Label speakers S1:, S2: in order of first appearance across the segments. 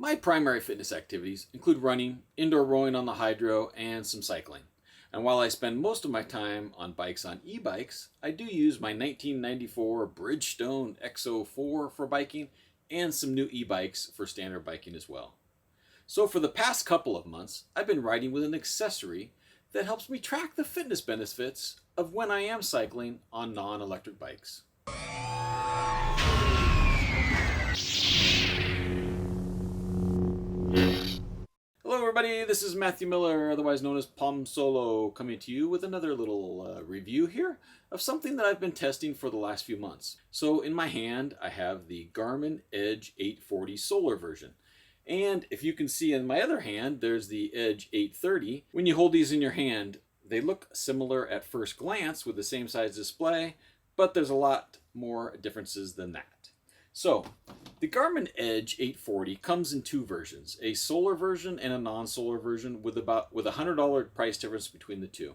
S1: My primary fitness activities include running, indoor rowing on the hydro, and some cycling. And while I spend most of my time on bikes on e-bikes, I do use my 1994 Bridgestone X04 for biking and some new e-bikes for standard biking as well. So for the past couple of months, I've been riding with an accessory that helps me track the fitness benefits of when I am cycling on non-electric bikes. Hello everybody, this is Matthew Miller, otherwise known as Palm Solo, coming to you with another little review here of something that I've been testing for the last few months. So in my hand, I have the Garmin Edge 840 solar version. And if you can see in my other hand, there's the Edge 830. When you hold these in your hand, they look similar at first glance with the same size display, but there's a lot more differences than that. So, the Garmin Edge 840 comes in two versions, a solar version and a non-solar version with a $100 price difference between the two.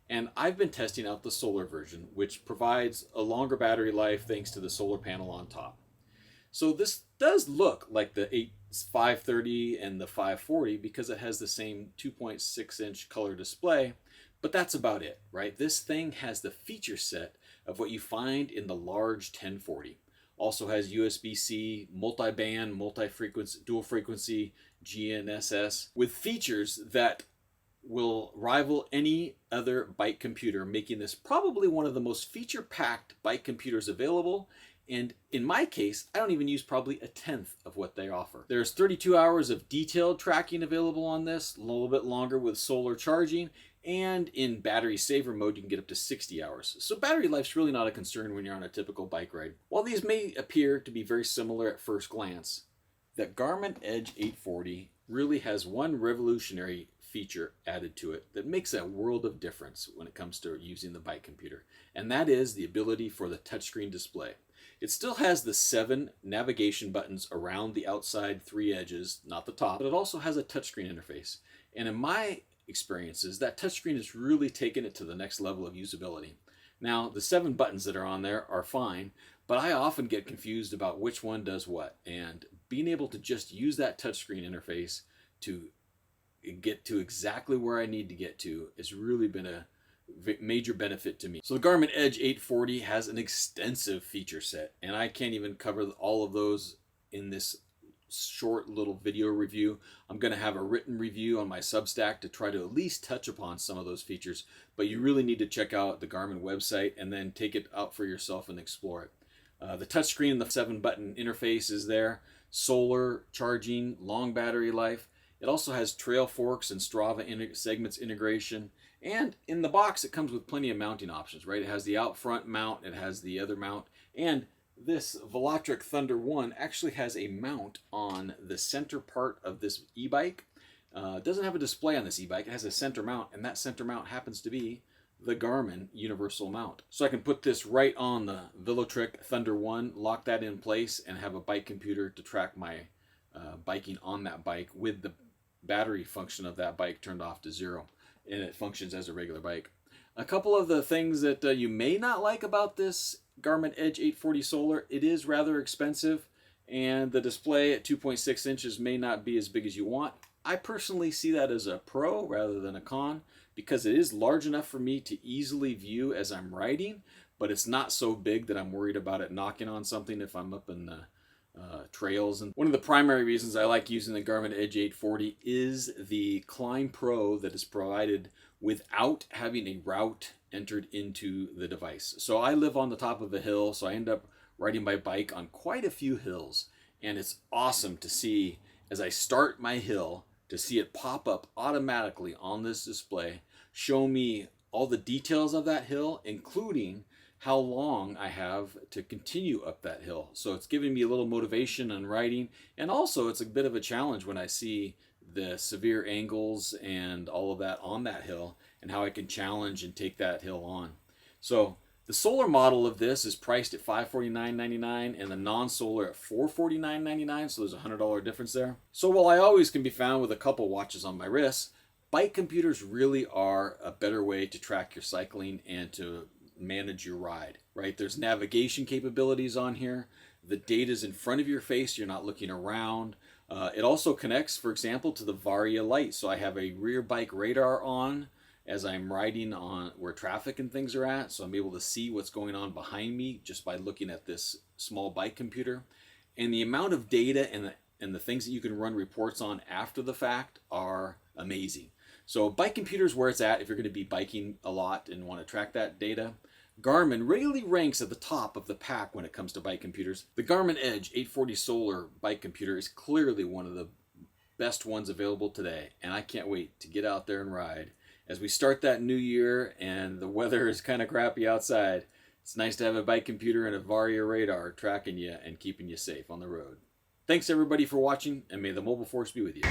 S1: And I've been testing out the solar version, which provides a longer battery life thanks to the solar panel on top. So this does look like the 530 and the 540 because it has the same 2.6-inch color display, but that's about it, right? This thing has the feature set of what you find in the large 1040. Also has USB-C, multi-band, multi-frequency, dual frequency, GNSS, with features that will rival any other bike computer, making this probably one of the most feature-packed bike computers available. And in my case, I don't even use probably a tenth of what they offer. There's 32 hours of detailed tracking available on this, a little bit longer with solar charging, and in battery saver mode, you can get up to 60 hours. So battery life's really not a concern when you're on a typical bike ride. While these may appear to be very similar at first glance, the Garmin Edge 840 really has one revolutionary feature added to it that makes a world of difference when it comes to using the bike computer, and that is the ability for the touchscreen display. It still has the 7 navigation buttons around the outside 3 edges, not the top, but it also has a touchscreen interface. And in my experiences, that touchscreen has really taken it to the next level of usability. Now, the 7 buttons that are on there are fine, but I often get confused about which one does what. And being able to just use that touchscreen interface to get to exactly where I need to get to has really been a major benefit to me. So the Garmin Edge 840 has an extensive feature set, and I can't even cover all of those in this short little video review. I'm going to have a written review on my Substack to try to at least touch upon some of those features, but you really need to check out the Garmin website and then take it out for yourself and explore it. The touchscreen and the 7-button interface is there, solar charging, long battery life. It also has trail forks and Strava segments integration. And in the box, it comes with plenty of mounting options, right? It has the out front mount, it has the other mount, and this Velotric Thunder 1 actually has a mount on the center part of this e-bike. It doesn't have a display on this e-bike. It has a center mount, and that center mount happens to be the Garmin universal mount. So I can put this right on the Velotric Thunder 1, lock that in place, and have a bike computer to track my biking on that bike with the battery function of that bike turned off to 0. And it functions as a regular bike. A couple of the things that you may not like about this Garmin Edge 840 Solar, it is rather expensive, and the display at 2.6 inches may not be as big as you want. I personally see that as a pro rather than a con, because it is large enough for me to easily view as I'm riding, but it's not so big that I'm worried about it knocking on something if I'm up in the trails. And one of the primary reasons I like using the Garmin Edge 840 is the Climb Pro that is provided without having a route entered into the device. So I live on the top of a hill, so I end up riding my bike on quite a few hills, and it's awesome to see as I start my hill to see it pop up automatically on this display, show me all the details of that hill, including how long I have to continue up that hill. So it's giving me a little motivation on riding, and also it's a bit of a challenge when I see the severe angles and all of that on that hill and how I can challenge and take that hill on. So the solar model of this is priced at $549.99 and the non-solar at $449.99, so there's a $100 difference there. So while I always can be found with a couple watches on my wrists, bike computers really are a better way to track your cycling and to manage your ride, right? There's navigation capabilities on here. The data's in front of your face. You're not looking around. It also connects, for example, to the Varia light. So I have a rear bike radar on as I'm riding on where traffic and things are at. So I'm able to see what's going on behind me just by looking at this small bike computer. And the amount of data and the things that you can run reports on after the fact are amazing. So bike computer is where it's at if you're going to be biking a lot and want to track that data. Garmin really ranks at the top of the pack when it comes to bike computers. The Garmin Edge 840 Solar bike computer is clearly one of the best ones available today, and I can't wait to get out there and ride. As we start that new year and the weather is kind of crappy outside, it's nice to have a bike computer and a Varia radar tracking you and keeping you safe on the road. Thanks everybody for watching, and may the mobile force be with you.